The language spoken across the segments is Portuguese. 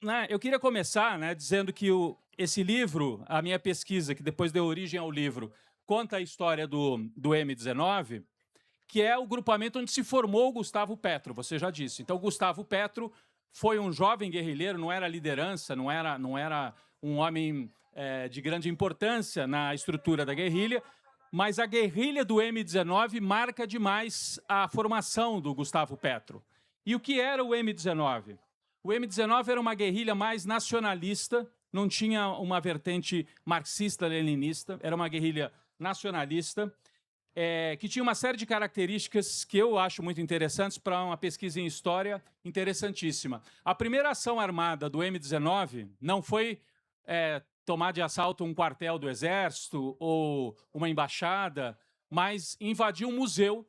Né, eu queria começar, né, dizendo que esse livro, a minha pesquisa, que depois deu origem ao livro, conta a história do M19, que é o grupamento onde se formou o Gustavo Petro, você já disse. Então, o Gustavo Petro foi um jovem guerrilheiro, não era liderança, não era um homem de grande importância na estrutura da guerrilha, mas a guerrilha do M19 marca demais a formação do Gustavo Petro. E o que era o M19? O M19 era uma guerrilha mais nacionalista, não tinha uma vertente marxista-leninista, era uma guerrilha nacionalista, que tinha uma série de características que eu acho muito interessantes para uma pesquisa em história interessantíssima. A primeira ação armada do M19 não foi tomar de assalto um quartel do Exército ou uma embaixada, mas invadir um museu.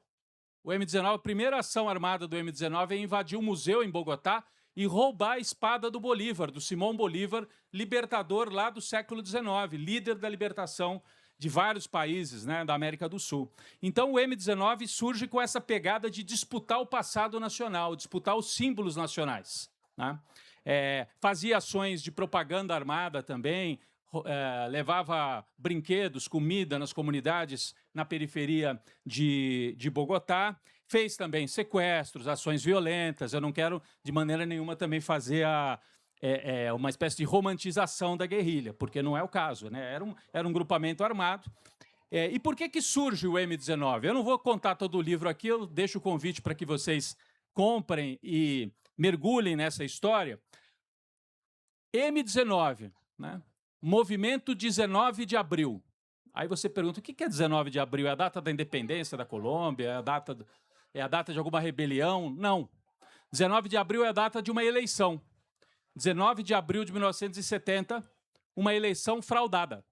O M19, a primeira ação armada do M19 é invadir um museu em Bogotá e roubar a espada do Bolívar, do Simão Bolívar, libertador lá do século XIX, líder da libertação de vários países, né, da América do Sul. Então o M19 surge com essa pegada de disputar o passado nacional, disputar os símbolos nacionais, né? Fazia ações de propaganda armada também, levava brinquedos, comida nas comunidades na periferia de Bogotá, fez também sequestros, ações violentas. Eu não quero, de maneira nenhuma, também fazer uma espécie de romantização da guerrilha, porque não é o caso, né? Era um grupamento armado. E por que surge o M19? Eu não vou contar todo o livro aqui, eu deixo o convite para que vocês comprem e mergulhem nessa história. M19, né? Movimento 19 de abril. Aí você pergunta, o que é 19 de abril? É a data da independência da Colômbia? É a data de alguma rebelião? Não. 19 de abril é a data de uma eleição. 19 de abril de 1970, uma eleição fraudada.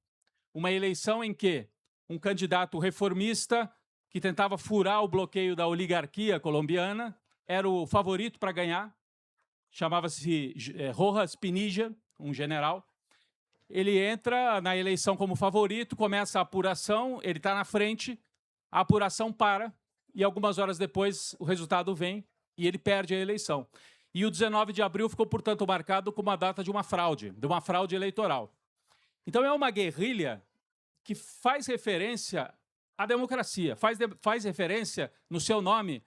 Uma eleição em que um candidato reformista que tentava furar o bloqueio da oligarquia colombiana era o favorito para ganhar, chamava-se Rojas Pinilla, um general. Ele entra na eleição como favorito, começa a apuração, ele está na frente, a apuração para, e algumas horas depois o resultado vem e ele perde a eleição. E o 19 de abril ficou, portanto, marcado como a data de uma fraude eleitoral. Então é uma guerrilha que faz referência à democracia, faz referência, no seu nome,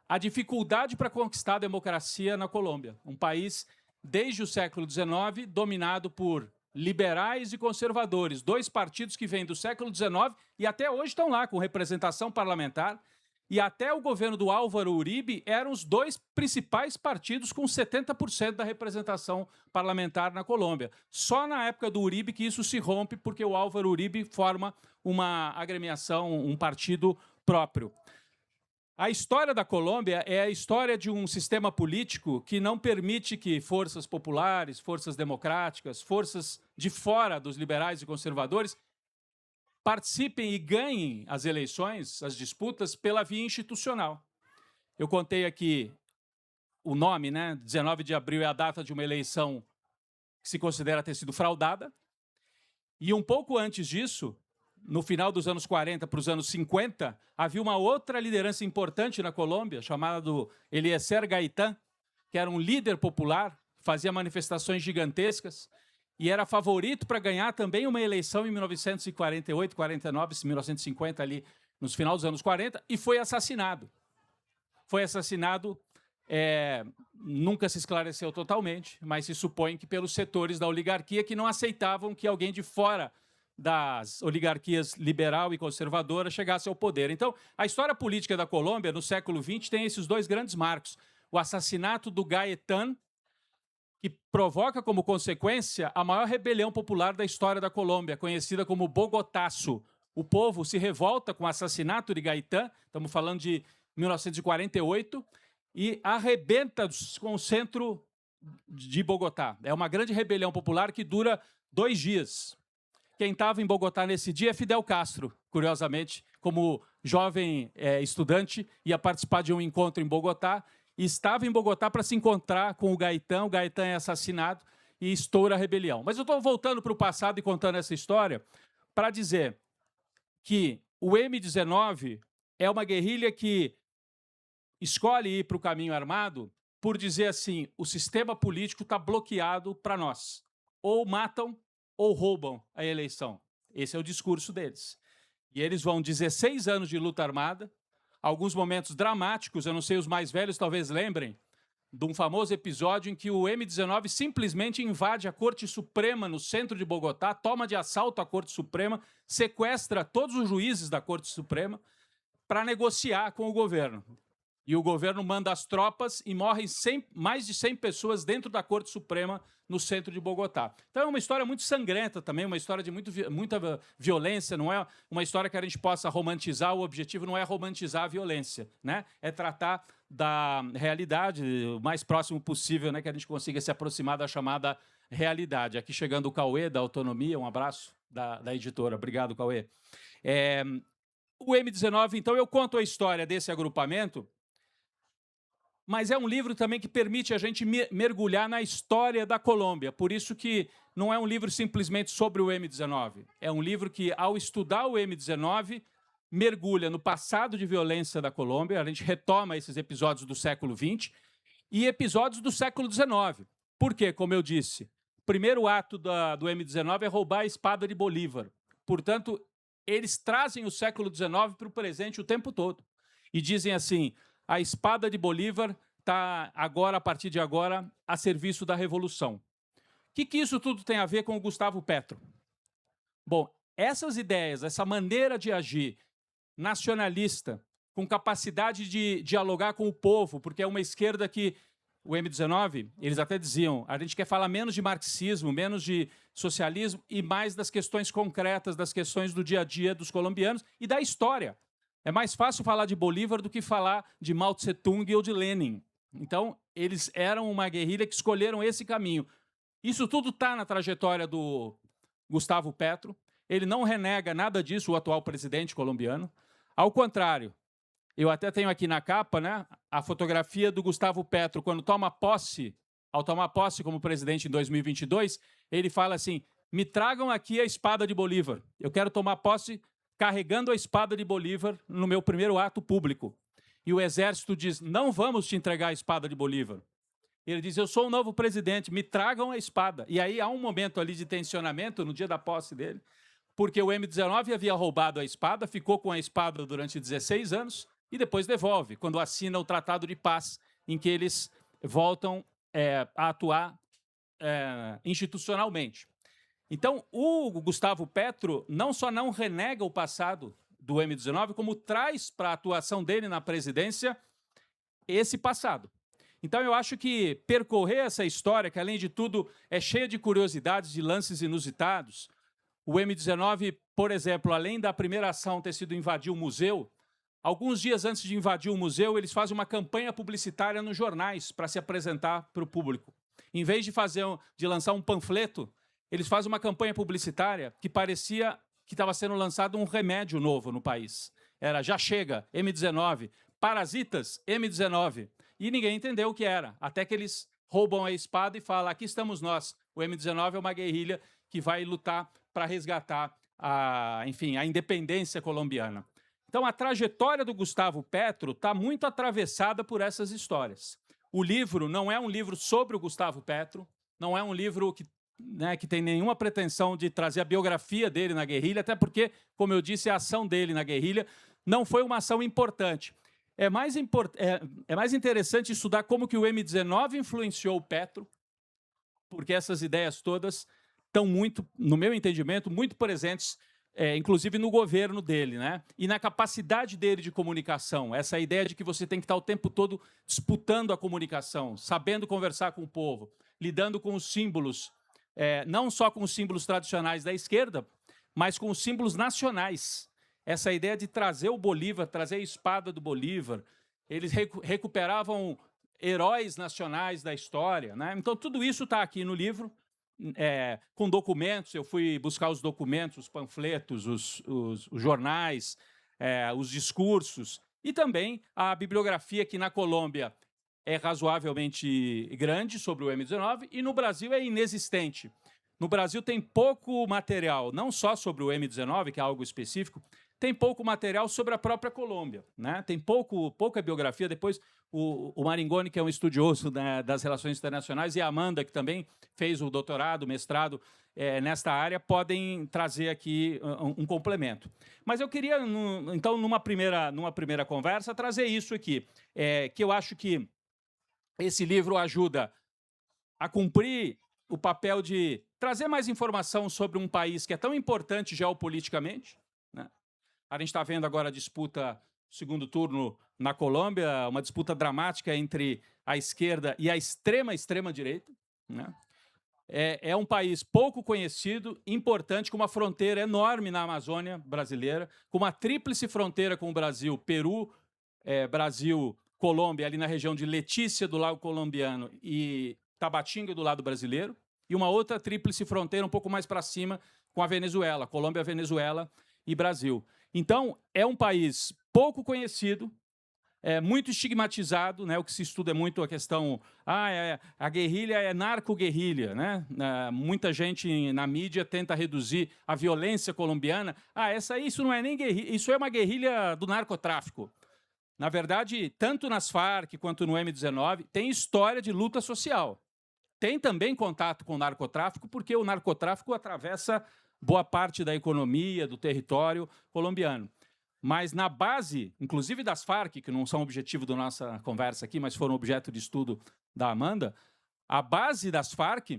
à dificuldade para conquistar a democracia na Colômbia, um país, desde o século XIX, dominado por liberais e conservadores, dois partidos que vêm do século XIX e até hoje estão lá com representação parlamentar, e até o governo do Álvaro Uribe eram os dois principais partidos com 70% da representação parlamentar na Colômbia. Só na época do Uribe que isso se rompe, porque o Álvaro Uribe forma uma agremiação, um partido próprio. A história da Colômbia é a história de um sistema político que não permite que forças populares, forças democráticas, forças de fora dos liberais e conservadores participem e ganhem as eleições, as disputas, pela via institucional. Eu contei aqui o nome, né? 19 de abril é a data de uma eleição que se considera ter sido fraudada. E um pouco antes disso, no final dos anos 40 para os anos 50, havia uma outra liderança importante na Colômbia, chamada do Eliezer Gaitán, que era um líder popular, fazia manifestações gigantescas, e era favorito para ganhar também uma eleição em 1948, 49, 1950, ali nos final dos anos 40, e foi assassinado. Foi assassinado, nunca se esclareceu totalmente, mas se supõe que pelos setores da oligarquia que não aceitavam que alguém de fora das oligarquias liberal e conservadora chegasse ao poder. Então, a história política da Colômbia no século XX tem esses dois grandes marcos. O assassinato do Gaetán, que provoca como consequência a maior rebelião popular da história da Colômbia, conhecida como Bogotaço. O povo se revolta com o assassinato de Gaitán, estamos falando de 1948, e arrebenta com o centro de Bogotá. É uma grande rebelião popular que dura 2 dias. Quem estava em Bogotá nesse dia é Fidel Castro, curiosamente, como jovem estudante, ia participar de um encontro em Bogotá, e estava em Bogotá para se encontrar com o Gaitán é assassinado e estoura a rebelião. Mas eu estou voltando para o passado e contando essa história para dizer que o M19 é uma guerrilha que escolhe ir para o caminho armado por dizer assim, o sistema político está bloqueado para nós. Ou matam ou roubam a eleição. Esse é o discurso deles. E eles vão 16 anos de luta armada, alguns momentos dramáticos, eu não sei, os mais velhos talvez lembrem, de um famoso episódio em que o M19 simplesmente invade a Corte Suprema no centro de Bogotá, toma de assalto a Corte Suprema, sequestra todos os juízes da Corte Suprema para negociar com o governo. E o governo manda as tropas e morrem mais de 100 pessoas dentro da Corte Suprema no centro de Bogotá. Então é uma história muito sangrenta também, uma história de muita violência, não é uma história que a gente possa romantizar, o objetivo não é romantizar a violência, né? É tratar da realidade o mais próximo possível, né, que a gente consiga se aproximar da chamada realidade. Aqui chegando o Cauê, da Autonomia, um abraço da editora. Obrigado, Cauê. O M19, então, eu conto a história desse agrupamento, mas é um livro também que permite a gente mergulhar na história da Colômbia. Por isso que não é um livro simplesmente sobre o M19. É um livro que, ao estudar o M19, mergulha no passado de violência da Colômbia. A gente retoma esses episódios do século XX e episódios do século XIX. Por quê? Como eu disse, o primeiro ato do M19 é roubar a espada de Bolívar. Portanto, eles trazem o século XIX para o presente o tempo todo. E dizem assim: a espada de Bolívar está agora, a partir de agora, a serviço da Revolução. O que isso tudo tem a ver com o Gustavo Petro? Bom, essas ideias, essa maneira de agir nacionalista, com capacidade de dialogar com o povo, porque é uma esquerda que, o M19, eles até diziam, a gente quer falar menos de marxismo, menos de socialismo e mais das questões concretas, das questões do dia a dia dos colombianos e da história. É mais fácil falar de Bolívar do que falar de Mao Tse-tung ou de Lenin. Então, eles eram uma guerrilha que escolheram esse caminho. Isso tudo está na trajetória do Gustavo Petro. Ele não renega nada disso, o atual presidente colombiano. Ao contrário, eu até tenho aqui na capa, né, a fotografia do Gustavo Petro quando toma posse, ao tomar posse como presidente em 2022, ele fala assim: me tragam aqui a espada de Bolívar. Eu quero tomar posse carregando a espada de Bolívar no meu primeiro ato público. E o exército diz: não vamos te entregar a espada de Bolívar. Ele diz: eu sou o novo presidente, me tragam a espada. E aí há um momento ali de tensionamento no dia da posse dele, porque o M19 havia roubado a espada, ficou com a espada durante 16 anos e depois devolve, quando assina o Tratado de Paz, em que eles voltam a atuar institucionalmente. Então, o Gustavo Petro não só não renega o passado do M19, como traz para a atuação dele na presidência esse passado. Então, eu acho que percorrer essa história, que, além de tudo, é cheia de curiosidades, de lances inusitados. O M19, por exemplo, além da primeira ação ter sido invadir o museu, alguns dias antes de invadir o museu, eles fazem uma campanha publicitária nos jornais para se apresentar para o público. Em vez de lançar um panfleto, eles fazem uma campanha publicitária que parecia que estava sendo lançado um remédio novo no país. Era já chega, M19, parasitas, M19. E ninguém entendeu o que era, até que eles roubam a espada e falam: aqui estamos nós. O M19 é uma guerrilha que vai lutar para resgatar a independência colombiana. Então, a trajetória do Gustavo Petro está muito atravessada por essas histórias. O livro não é um livro sobre o Gustavo Petro, não é um livro que tem nenhuma pretensão de trazer a biografia dele na guerrilha, até porque, como eu disse, a ação dele na guerrilha não foi uma ação importante. É mais interessante estudar como que o M19 influenciou o Petro, porque essas ideias todas estão muito, no meu entendimento, muito presentes, inclusive no governo dele, né? E na capacidade dele de comunicação, essa ideia de que você tem que estar o tempo todo disputando a comunicação, sabendo conversar com o povo, lidando com os símbolos, não só com os símbolos tradicionais da esquerda, mas com os símbolos nacionais. Essa ideia de trazer o Bolívar, trazer a espada do Bolívar, eles recuperavam heróis nacionais da história, né? Então, tudo isso está aqui no livro, com documentos. Eu fui buscar os documentos, os panfletos, os jornais, os discursos, e também a bibliografia, que na Colômbia é razoavelmente grande sobre o M19 e no Brasil é inexistente. No Brasil tem pouco material, não só sobre o M19, que é algo específico, tem pouco material sobre a própria Colômbia, né? Tem pouca biografia. Depois, o Maringoni, que é um estudioso, né, das relações internacionais, e a Amanda, que também fez o doutorado, mestrado nesta área, podem trazer aqui um complemento. Mas eu queria, então, numa primeira conversa, trazer isso aqui, que eu acho que esse livro ajuda a cumprir o papel de trazer mais informação sobre um país que é tão importante geopoliticamente, né? A gente está vendo agora a disputa, segundo turno na Colômbia, uma disputa dramática entre a esquerda e a extrema-direita, né? É um país pouco conhecido, importante, com uma fronteira enorme na Amazônia brasileira, com uma tríplice fronteira com o Brasil, Peru, Brasil, Colômbia, ali na região de Letícia, do lado colombiano, e Tabatinga, do lado brasileiro, e uma outra tríplice fronteira um pouco mais para cima com a Venezuela, Colômbia, Venezuela e Brasil. Então, é um país pouco conhecido, muito estigmatizado, né? O que se estuda é muito a questão, a guerrilha é narco-guerrilha, né? Muita gente na mídia tenta reduzir a violência colombiana. Isso não é nem guerrilha, isso é uma guerrilha do narcotráfico. Na verdade, tanto nas Farc quanto no M19, tem história de luta social. Tem também contato com o narcotráfico, porque o narcotráfico atravessa boa parte da economia, do território colombiano. Mas na base, inclusive das Farc, que não são objetivo da nossa conversa aqui, mas foram objeto de estudo da Amanda, a base das Farc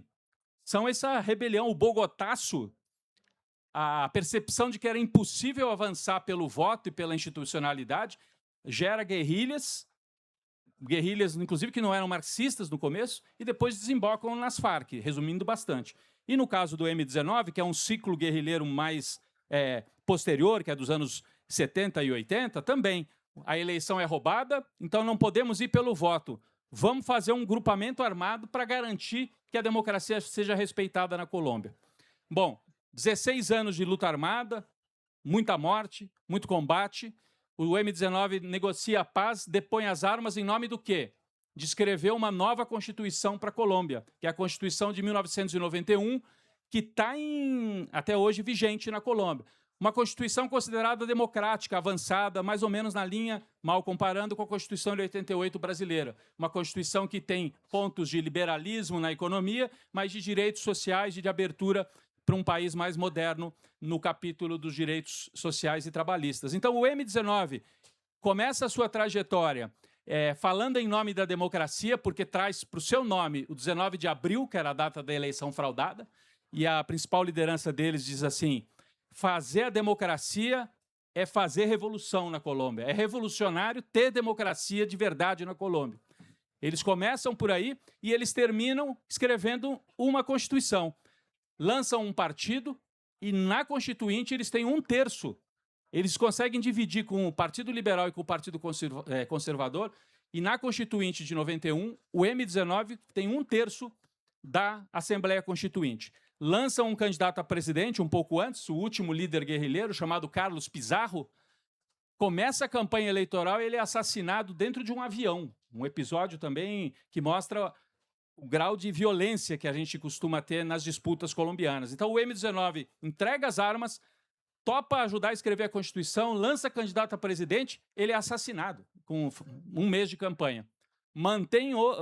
são essa rebelião, o bogotaço, a percepção de que era impossível avançar pelo voto e pela institucionalidade, gera guerrilhas, inclusive que não eram marxistas no começo, e depois desembocam nas Farc, resumindo bastante. E no caso do M19, que é um ciclo guerrilheiro mais posterior, que é dos anos 70 e 80, também. A eleição é roubada, então não podemos ir pelo voto. Vamos fazer um grupamento armado para garantir que a democracia seja respeitada na Colômbia. Bom, 16 anos de luta armada, muita morte, muito combate. O M19 negocia a paz, depõe as armas em nome do quê? De escrever uma nova Constituição para a Colômbia, que é a Constituição de 1991, que está até hoje vigente na Colômbia. Uma Constituição considerada democrática, avançada, mais ou menos na linha, mal comparando com a Constituição de 88 brasileira. Uma Constituição que tem pontos de liberalismo na economia, mas de direitos sociais e de abertura para um país mais moderno no capítulo dos direitos sociais e trabalhistas. Então, o M19 começa a sua trajetória falando em nome da democracia, porque traz para o seu nome o 19 de abril, que era a data da eleição fraudada, e a principal liderança deles diz assim: fazer a democracia é fazer revolução na Colômbia. É revolucionário ter democracia de verdade na Colômbia. Eles começam por aí e eles terminam escrevendo uma Constituição. Lançam um partido e na Constituinte eles têm 1/3. Eles conseguem dividir com o Partido Liberal e com o Partido Conservador, e na Constituinte de 91, o M19 tem 1/3 da Assembleia Constituinte. Lançam um candidato a presidente um pouco antes, o último líder guerrilheiro, chamado Carlos Pizarro. Começa a campanha eleitoral e ele é assassinado dentro de um avião. Um episódio também que mostra o grau de violência que a gente costuma ter nas disputas colombianas. Então o M19 entrega as armas, topa ajudar a escrever a Constituição, lança candidato a presidente, ele é assassinado com 1 mês de campanha.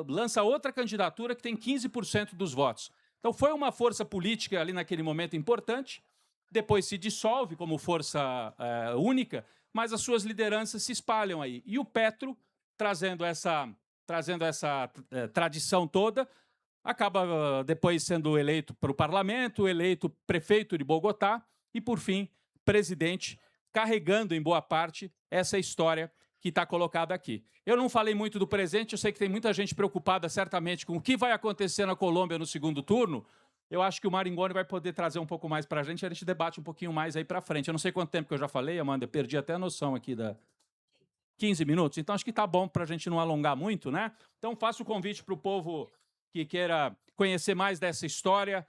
Lança outra candidatura que tem 15% dos votos. Então, foi uma força política ali naquele momento importante, depois se dissolve como força única, mas as suas lideranças se espalham aí. E o Petro, trazendo essa tradição toda, acaba depois sendo eleito para o parlamento, eleito prefeito de Bogotá e, por fim, presidente, carregando em boa parte essa história que está colocada aqui. Eu não falei muito do presente, eu sei que tem muita gente preocupada certamente com o que vai acontecer na Colômbia no segundo turno. Eu acho que o Maringoni vai poder trazer um pouco mais para a gente debate um pouquinho mais aí para frente. Eu não sei quanto tempo que eu já falei, Amanda, eu perdi até a noção aqui da 15 minutos, então acho que está bom para a gente não alongar muito, né? Então faço o convite para o povo que queira conhecer mais dessa história,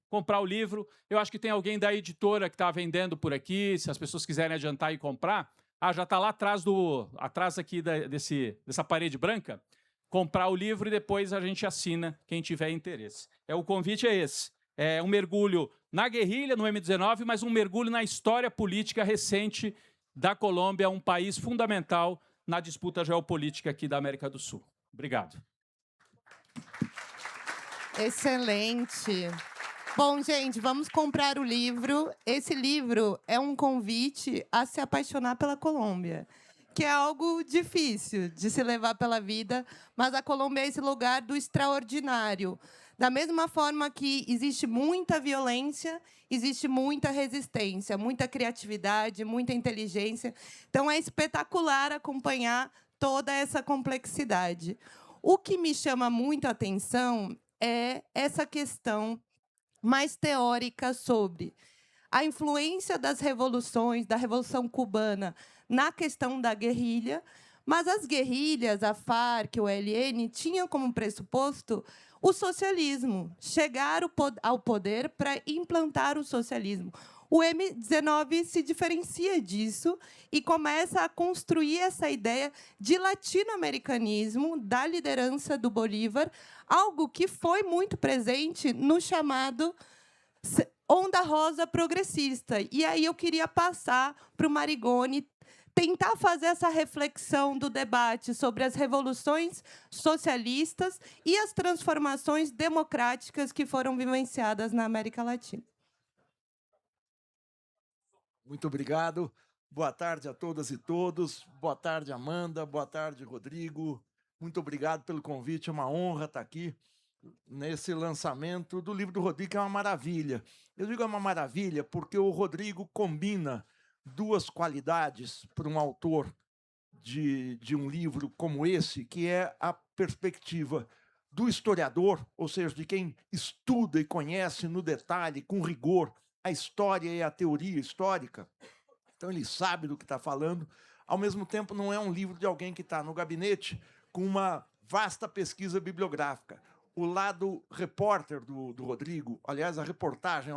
comprar o livro. Eu acho que tem alguém da editora que está vendendo por aqui, se as pessoas quiserem adiantar e comprar. Já está lá atrás aqui dessa parede branca. Comprar o livro e depois a gente assina, quem tiver interesse. O convite é esse. É um mergulho na guerrilha, no M19, mas um mergulho na história política recente da Colômbia, um país fundamental na disputa geopolítica aqui da América do Sul. Obrigado. Excelente. Bom, gente, vamos comprar o livro. Esse livro é um convite a se apaixonar pela Colômbia, que é algo difícil de se levar pela vida, mas a Colômbia é esse lugar do extraordinário. Da mesma forma que existe muita violência, existe muita resistência, muita criatividade, muita inteligência. Então, é espetacular acompanhar toda essa complexidade. O que me chama muito a atenção é essa questão mais teórica sobre a influência das revoluções, da Revolução Cubana, na questão da guerrilha, mas as guerrilhas, a FARC, o ELN, tinham como pressuposto o socialismo, chegar ao poder para implantar o socialismo. O M19 se diferencia disso e começa a construir essa ideia de latino-americanismo, da liderança do Bolívar, algo que foi muito presente no chamado Onda Rosa progressista. E aí eu queria passar para o Marigoni tentar fazer essa reflexão do debate sobre as revoluções socialistas e as transformações democráticas que foram vivenciadas na América Latina. Muito obrigado. Boa tarde a todas e todos. Boa tarde, Amanda. Boa tarde, Rodrigo. Muito obrigado pelo convite. É uma honra estar aqui nesse lançamento do livro do Rodrigo, que é uma maravilha. Eu digo é uma maravilha porque o Rodrigo combina duas qualidades para um autor de um livro como esse, que é a perspectiva do historiador, ou seja, de quem estuda e conhece no detalhe, com rigor, a história e a teoria histórica. Então, ele sabe do que está falando. Ao mesmo tempo, não é um livro de alguém que está no gabinete com uma vasta pesquisa bibliográfica. O lado repórter do Rodrigo, aliás, a reportagem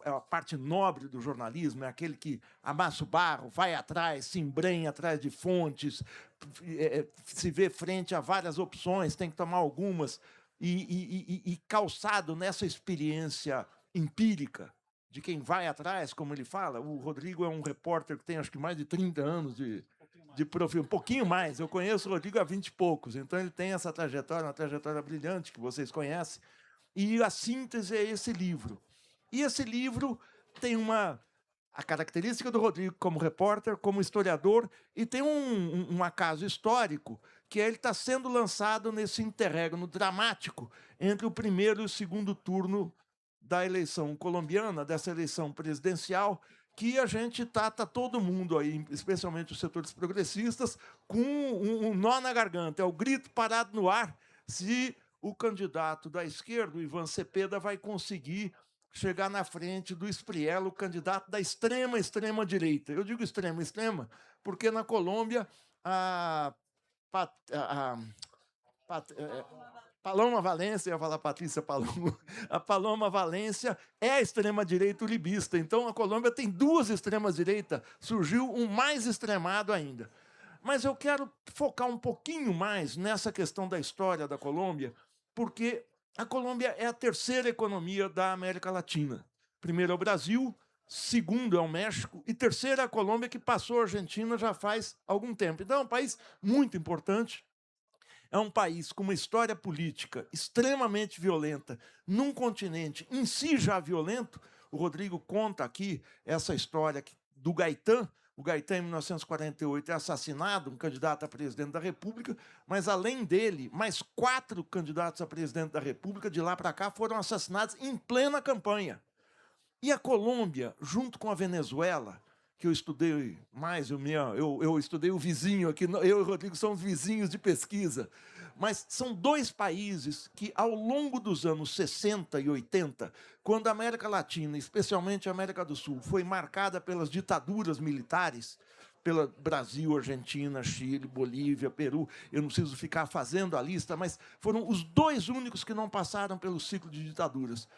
é a parte nobre do jornalismo, é aquele que amassa o barro, vai atrás, se embrenha atrás de fontes, se vê frente a várias opções, tem que tomar algumas, e calçado nessa experiência empírica de quem vai atrás, como ele fala. O Rodrigo é um repórter que tem, acho que, mais de 30 anos de profissão, um pouquinho mais. Eu conheço o Rodrigo há 20 e poucos, então ele tem essa trajetória, uma trajetória brilhante, que vocês conhecem, e a síntese é esse livro. E esse livro tem a característica do Rodrigo como repórter, como historiador, e tem um acaso histórico, que ele está sendo lançado nesse interregno dramático entre o primeiro e o segundo turno da eleição colombiana, dessa eleição presidencial, que a gente está todo mundo aí, especialmente os setores progressistas, com um nó na garganta. É o grito parado no ar se o candidato da esquerda, o Ivan Cepeda, vai conseguir chegar na frente do Espriella, o candidato da extrema-direita. Eu digo extrema, porque na Colômbia Paloma Valência, eu ia falar Patrícia Paloma, a Paloma Valência é a extrema-direita uribista. Então, a Colômbia tem duas extremas-direitas, surgiu um mais extremado ainda. Mas eu quero focar um pouquinho mais nessa questão da história da Colômbia, porque a Colômbia é a terceira economia da América Latina. Primeiro é o Brasil, segundo é o México, e terceira é a Colômbia, que passou a Argentina já faz algum tempo. Então, é um país muito importante. É um país com uma história política extremamente violenta, num continente em si já violento. O Rodrigo conta aqui essa história do Gaitán. O Gaitán, em 1948, é assassinado, um candidato a presidente da República, mas, além dele, mais 4 candidatos a presidente da República, de lá para cá, foram assassinados em plena campanha. E a Colômbia, junto com a Venezuela, que eu estudei mais, eu estudei o vizinho aqui, eu e o Rodrigo somos vizinhos de pesquisa, mas são dois países que, ao longo dos anos 60 e 80, quando a América Latina, especialmente a América do Sul, foi marcada pelas ditaduras militares, pela Brasil, Argentina, Chile, Bolívia, Peru, eu não preciso ficar fazendo a lista, mas foram os dois únicos que não passaram pelo ciclo de ditaduras.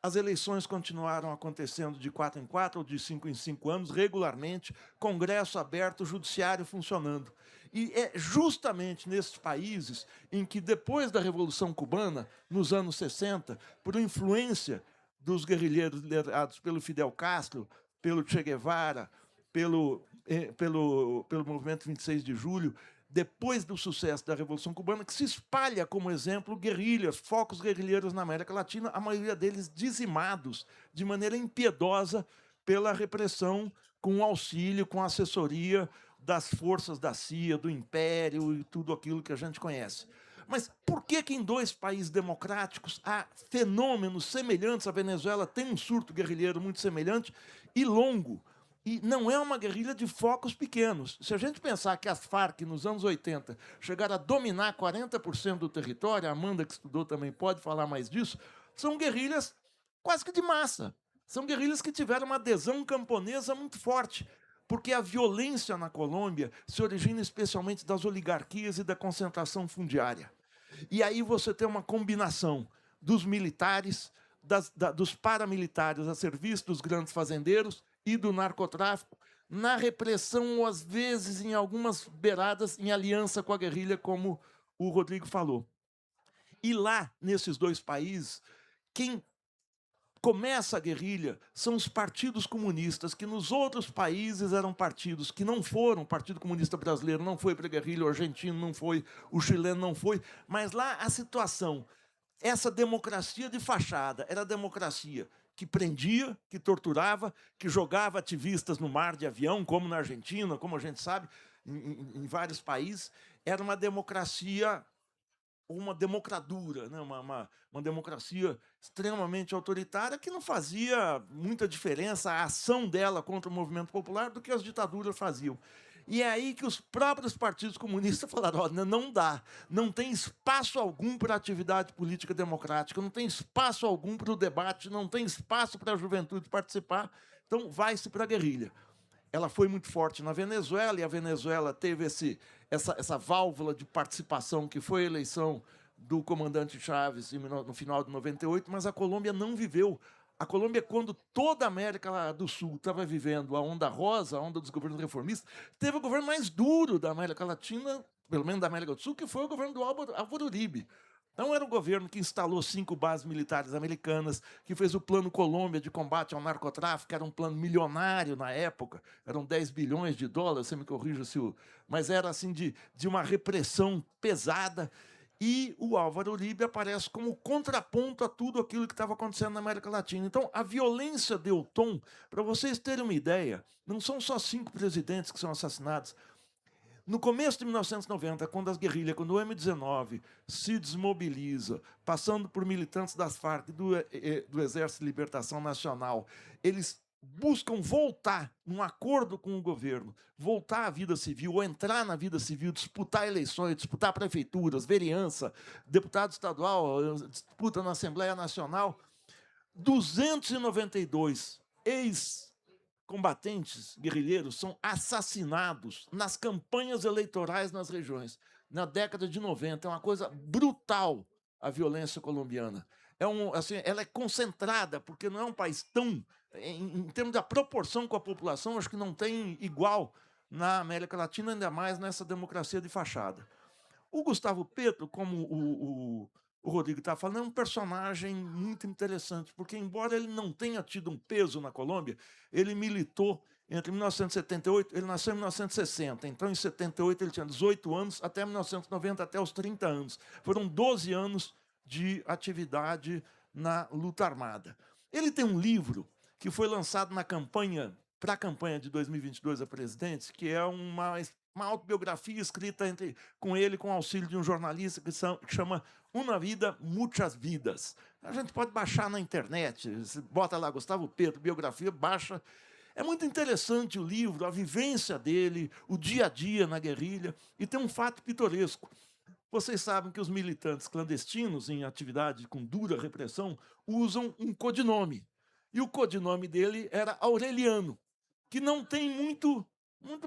As eleições continuaram acontecendo de 4 em 4 ou de 5 em 5 anos, regularmente, Congresso aberto, Judiciário funcionando. E é justamente nesses países em que, depois da Revolução Cubana, nos anos 60, por influência dos guerrilheiros liderados pelo Fidel Castro, pelo Che Guevara, pelo movimento 26 de julho, depois do sucesso da Revolução Cubana, que se espalha como exemplo guerrilhas, focos guerrilheiros na América Latina, a maioria deles dizimados de maneira impiedosa pela repressão, com auxílio, com assessoria das forças da CIA, do Império e tudo aquilo que a gente conhece. Mas por que em dois países democráticos há fenômenos semelhantes? A Venezuela tem um surto guerrilheiro muito semelhante e longo. E não é uma guerrilha de focos pequenos. Se a gente pensar que as Farc, nos anos 80, chegaram a dominar 40% do território, a Amanda, que estudou, também pode falar mais disso, são guerrilhas quase que de massa. São guerrilhas que tiveram uma adesão camponesa muito forte, porque a violência na Colômbia se origina especialmente das oligarquias e da concentração fundiária. E aí você tem uma combinação dos militares, dos paramilitares a serviço dos grandes fazendeiros e do narcotráfico, na repressão, ou às vezes, em algumas beiradas, em aliança com a guerrilha, como o Rodrigo falou. E lá, nesses dois países, quem começa a guerrilha são os partidos comunistas, que nos outros países eram partidos que não foram. O Partido Comunista Brasileiro não foi para a guerrilha, o argentino não foi, o chileno não foi, mas lá a situação, essa democracia de fachada, era a democracia que prendia, que torturava, que jogava ativistas no mar de avião, como na Argentina, como a gente sabe, em vários países. Era uma democracia, uma democradura, né? uma democracia extremamente autoritária, que não fazia muita diferença a ação dela contra o movimento popular do que as ditaduras faziam. E é aí que os próprios partidos comunistas falaram: ó, não dá, não tem espaço algum para a atividade política democrática, não tem espaço algum para o debate, não tem espaço para a juventude participar, então vai-se para a guerrilha. Ela foi muito forte na Venezuela, e a Venezuela teve essa válvula de participação, que foi a eleição do comandante Chávez no final de 98, mas a Colômbia não viveu. A Colômbia, quando toda a América do Sul estava vivendo a onda rosa, a onda dos governos reformistas, teve o governo mais duro da América Latina, pelo menos da América do Sul, que foi o governo do Álvaro Uribe. Então, era um governo que instalou 5 bases militares americanas, que fez o Plano Colômbia de combate ao narcotráfico, que era um plano milionário na época, eram 10 bilhões de dólares, você me corrija se o... Mas era assim de uma repressão pesada. E o Álvaro Uribe aparece como contraponto a tudo aquilo que estava acontecendo na América Latina. Então, a violência deu tom. Para vocês terem uma ideia, não são só 5 presidentes que são assassinados. No começo de 1990, quando o M-19 se desmobiliza, passando por militantes das Farc e do Exército de Libertação Nacional, eles buscam voltar, num acordo com o governo, voltar à vida civil, ou entrar na vida civil, disputar eleições, disputar prefeituras, vereança, deputado estadual, disputa na Assembleia Nacional. 292 ex-combatentes guerrilheiros são assassinados nas campanhas eleitorais nas regiões. Na década de 90, é uma coisa brutal a violência colombiana. Ela é concentrada, porque não é um país tão... Em termos da proporção com a população, acho que não tem igual na América Latina, ainda mais nessa democracia de fachada. O Gustavo Petro, como o Rodrigo está falando, é um personagem muito interessante, porque, embora ele não tenha tido um peso na Colômbia, ele militou entre 1978, ele nasceu em 1960, então em 78 ele tinha 18 anos, até 1990, até os 30 anos. Foram 12 anos de atividade na luta armada. Ele tem um livro que foi lançado na campanha, para a campanha de 2022 a presidente, que é uma autobiografia escrita com ele, com o auxílio de um jornalista que chama Una Vida, Muchas Vidas. A gente pode baixar na internet, você bota lá Gustavo Petro, biografia, baixa. É muito interessante o livro, a vivência dele, o dia a dia na guerrilha, e tem um fato pitoresco. Vocês sabem que os militantes clandestinos, em atividade com dura repressão, usam um codinome. E o codinome dele era Aureliano, que não tem muito...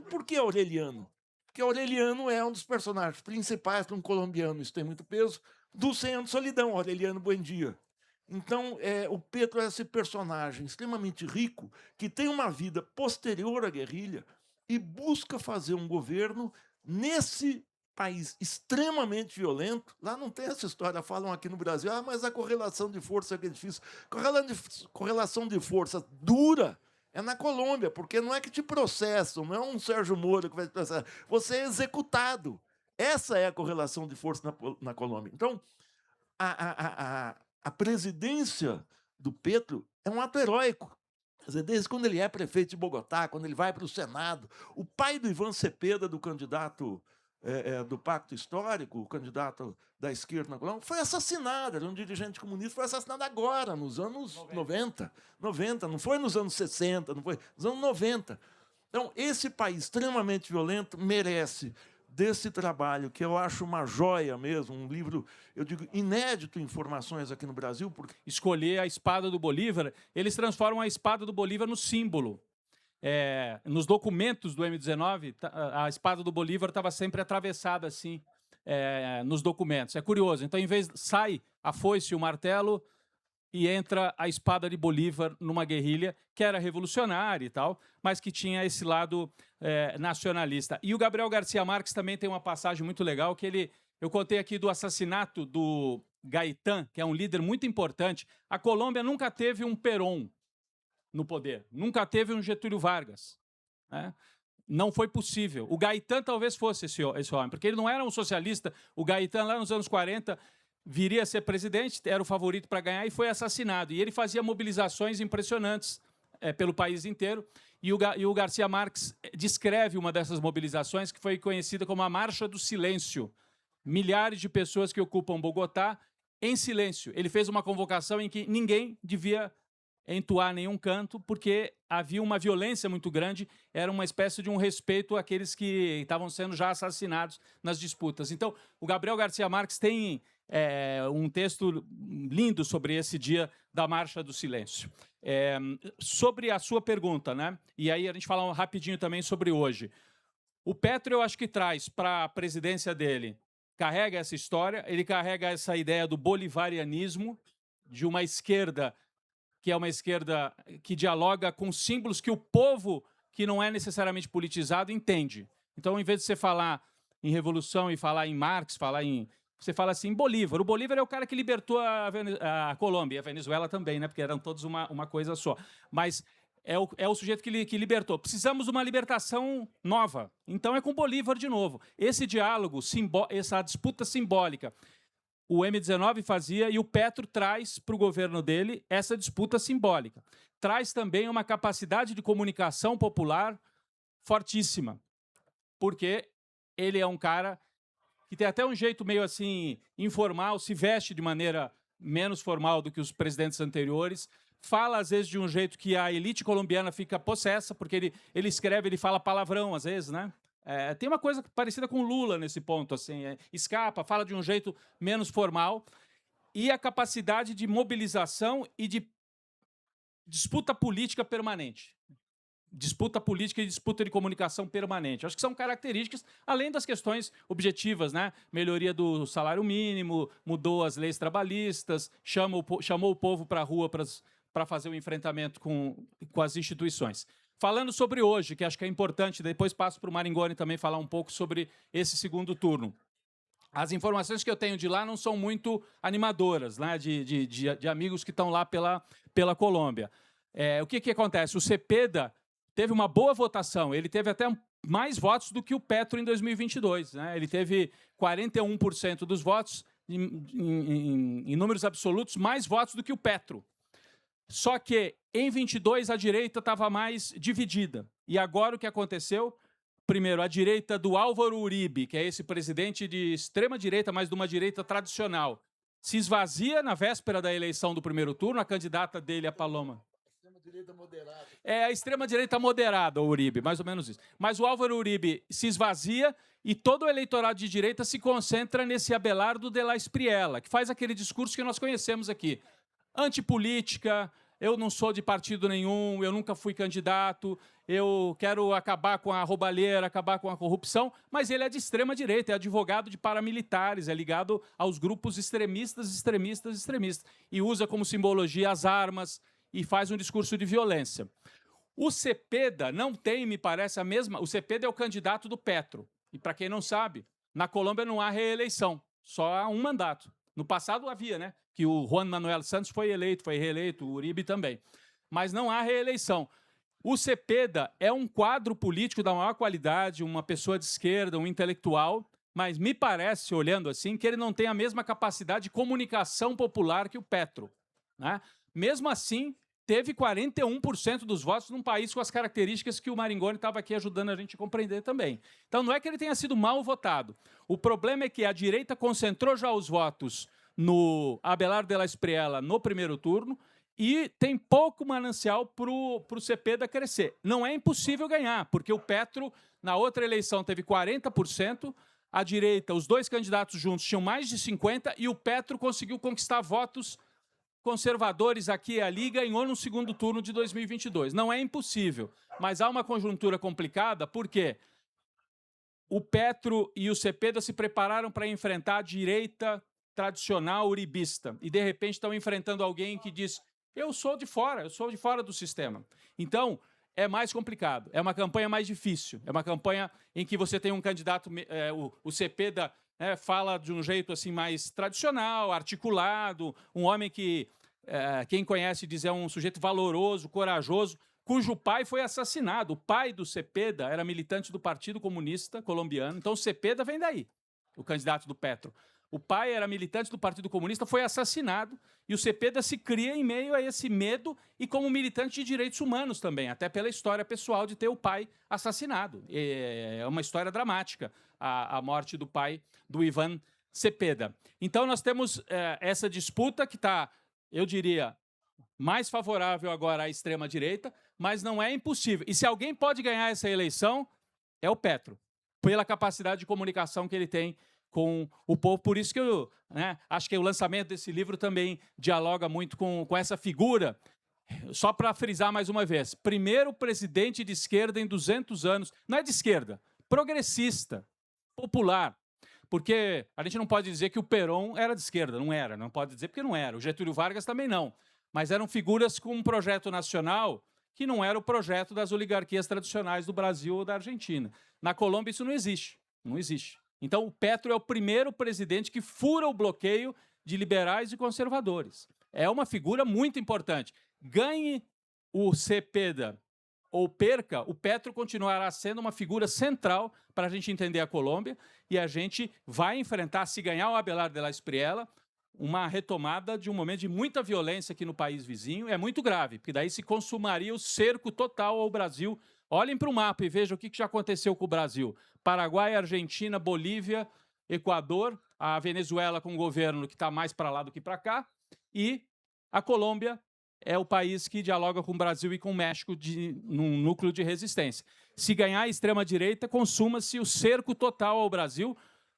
Por que Aureliano? Porque Aureliano é um dos personagens principais de um colombiano, isso tem muito peso, do 100 anos de solidão, Aureliano Buendia. Então, o Petro é esse personagem extremamente rico, que tem uma vida posterior à guerrilha e busca fazer um governo nesse país extremamente violento. Lá não tem essa história, falam aqui no Brasil, mas a correlação de força que é difícil. Correlação de força dura é na Colômbia, porque não é que te processam, não é um Sérgio Moro que vai te processar, você é executado. Essa é a correlação de força na Colômbia. Então, a presidência do Petro é um ato heróico. Quer dizer, desde quando ele é prefeito de Bogotá, quando ele vai para o Senado, o pai do Ivan Cepeda, do candidato do Pacto Histórico, o candidato da esquerda na Colômbia, foi assassinado. Era um dirigente comunista, foi assassinado agora, nos anos 90. Não foi nos anos 60, não foi nos anos 90. Então, esse país extremamente violento merece desse trabalho, que eu acho uma joia mesmo, um livro, eu digo, inédito em informações aqui no Brasil. Porque escolher a espada do Bolívar, eles transformam a espada do Bolívar no símbolo. Nos documentos do M19, a espada do Bolívar estava sempre atravessada assim, nos documentos. É curioso. Então, em vez sai a foice e o martelo e entra a espada de Bolívar numa guerrilha que era revolucionária e tal, mas que tinha esse lado nacionalista. E o Gabriel Garcia Marques também tem uma passagem muito legal que eu contei aqui do assassinato do Gaitán, que é um líder muito importante. A Colômbia nunca teve um Perón no poder, nunca teve um Getúlio Vargas, né? Não foi possível. O Gaitán talvez fosse esse homem, porque ele não era um socialista. O Gaitán, lá nos anos 40, viria a ser presidente, era o favorito para ganhar e foi assassinado. E ele fazia mobilizações impressionantes pelo país inteiro. E o Garcia Marques descreve uma dessas mobilizações que foi conhecida como a Marcha do Silêncio. Milhares de pessoas que ocupam Bogotá em silêncio. Ele fez uma convocação em que ninguém devia entoar nenhum canto, porque havia uma violência muito grande, era uma espécie de um respeito àqueles que estavam sendo já assassinados nas disputas. Então, o Gabriel Garcia Marques tem um texto lindo sobre esse dia da Marcha do Silêncio. Sobre a sua pergunta, né? E aí a gente fala rapidinho também sobre hoje. O Petro, eu acho que traz para a presidência dele, carrega essa história, ele carrega essa ideia do bolivarianismo, de uma esquerda que é uma esquerda que dialoga com símbolos que o povo, que não é necessariamente politizado, entende. Então, em vez de você falar em revolução e falar em Marx, você fala assim, Bolívar. O Bolívar é o cara que libertou a Colômbia, e a Venezuela também, né? Porque eram todos uma coisa só. Mas é o sujeito que libertou. Precisamos de uma libertação nova. Então, é com Bolívar de novo. Esse diálogo, essa disputa simbólica, o M19 fazia e o Petro traz para o governo dele essa disputa simbólica. Traz também uma capacidade de comunicação popular fortíssima, porque ele é um cara que tem até um jeito meio assim informal, se veste de maneira menos formal do que os presidentes anteriores, fala às vezes de um jeito que a elite colombiana fica possessa, porque ele escreve, ele fala palavrão às vezes, né? Tem uma coisa parecida com Lula nesse ponto, assim, escapa, fala de um jeito menos formal, e a capacidade de mobilização e de disputa política permanente. Disputa política e disputa de comunicação permanente. Acho que são características, além das questões objetivas, né? Melhoria do salário mínimo, mudou as leis trabalhistas, chamou o povo para a rua para fazer o enfrentamento com as instituições. Falando sobre hoje, que acho que é importante, depois passo para o Maringoni também falar um pouco sobre esse segundo turno. As informações que eu tenho de lá não são muito animadoras, né, de amigos que estão lá pela Colômbia. O que acontece? O Cepeda teve uma boa votação, ele teve até mais votos do que o Petro em 2022. Né? Ele teve 41% dos votos, em números absolutos, mais votos do que o Petro. Só que, em 22, a direita estava mais dividida. E agora o que aconteceu? Primeiro, a direita do Álvaro Uribe, que é esse presidente de extrema-direita, mas de uma direita tradicional, se esvazia na véspera da eleição do primeiro turno, a candidata dele, a Paloma. Extrema-direita moderada. A extrema-direita moderada, o Uribe, mais ou menos isso. Mas o Álvaro Uribe se esvazia e todo o eleitorado de direita se concentra nesse Abelardo de la Espriella, que faz aquele discurso que nós conhecemos aqui. Antipolítica, eu não sou de partido nenhum, eu nunca fui candidato, eu quero acabar com a roubalheira, acabar com a corrupção, mas ele é de extrema-direita, é advogado de paramilitares, é ligado aos grupos extremistas, e usa como simbologia as armas e faz um discurso de violência. O Cepeda não tem, me parece, a mesma... O Cepeda é o candidato do Petro, e para quem não sabe, Na Colômbia não há reeleição, só há um mandato. No passado havia, né? Que o Juan Manuel Santos foi eleito, foi reeleito, o Uribe também. Mas não há reeleição. O Cepeda é um quadro político da maior qualidade, uma pessoa de esquerda, um intelectual, mas me parece, olhando assim, que ele não tem a mesma capacidade de comunicação popular que o Petro, né? Mesmo assim, teve 41% dos votos num país com as características que o Maringoni estava aqui ajudando a gente a compreender também. Então, não é que ele tenha sido mal votado. O problema é que a direita concentrou já os votos no Abelardo de la Espriella no primeiro turno e tem pouco manancial para o Cepeda crescer. Não é impossível ganhar, porque o Petro, na outra eleição, teve 40%, a direita, os dois candidatos juntos, tinham mais de 50%, e o Petro conseguiu conquistar votos conservadores aqui e ali, ganhou no segundo turno de 2022. Não é impossível, mas há uma conjuntura complicada, porque o Petro e o Cepeda se prepararam para enfrentar a direita tradicional uribista, e de repente estão enfrentando alguém que diz: eu sou de fora do sistema. Então, é mais complicado, é uma campanha mais difícil, é uma campanha em que você tem um candidato, o Cepeda fala de um jeito assim mais tradicional, articulado, um homem que, quem conhece diz, é um sujeito valoroso, corajoso, cujo pai foi assassinado. O pai do Cepeda era militante do Partido Comunista Colombiano, então o Cepeda vem daí, o candidato do Petro. O pai era militante do Partido Comunista, foi assassinado, e o Cepeda se cria em meio a esse medo e como militante de direitos humanos também, até pela história pessoal de ter o pai assassinado. É uma história dramática, a morte do pai do Ivan Cepeda. Então, nós temos essa disputa que está, eu diria, mais favorável agora à extrema-direita, mas não é impossível. E se alguém pode ganhar essa eleição, é o Petro, pela capacidade de comunicação que ele tem com o povo. Por isso que eu acho que o lançamento desse livro também dialoga muito com essa figura. Só para frisar mais uma vez, primeiro presidente de esquerda em 200 anos, não é de esquerda, progressista, popular, porque a gente não pode dizer que o Perón era de esquerda, não pode dizer porque não era, o Getúlio Vargas também não, mas eram figuras com um projeto nacional que não era o projeto das oligarquias tradicionais do Brasil ou da Argentina. Na Colômbia isso não existe, não existe. Então, o Petro é o primeiro presidente que fura o bloqueio de liberais e conservadores. É uma figura muito importante. Ganhe o Cepeda ou perca, o Petro continuará sendo uma figura central para a gente entender a Colômbia, e a gente vai enfrentar, se ganhar o Abelardo de la Espriella, uma retomada de um momento de muita violência aqui no país vizinho. É muito grave, porque daí se consumaria o cerco total ao Brasil. Olhem para o mapa e vejam o que já aconteceu com o Brasil. Paraguai, Argentina, Bolívia, Equador, a Venezuela com um governo que está mais para lá do que para cá, e a Colômbia é o país que dialoga com o Brasil e com o México num núcleo de resistência. Se ganhar a extrema-direita, consuma-se o cerco total ao Brasil,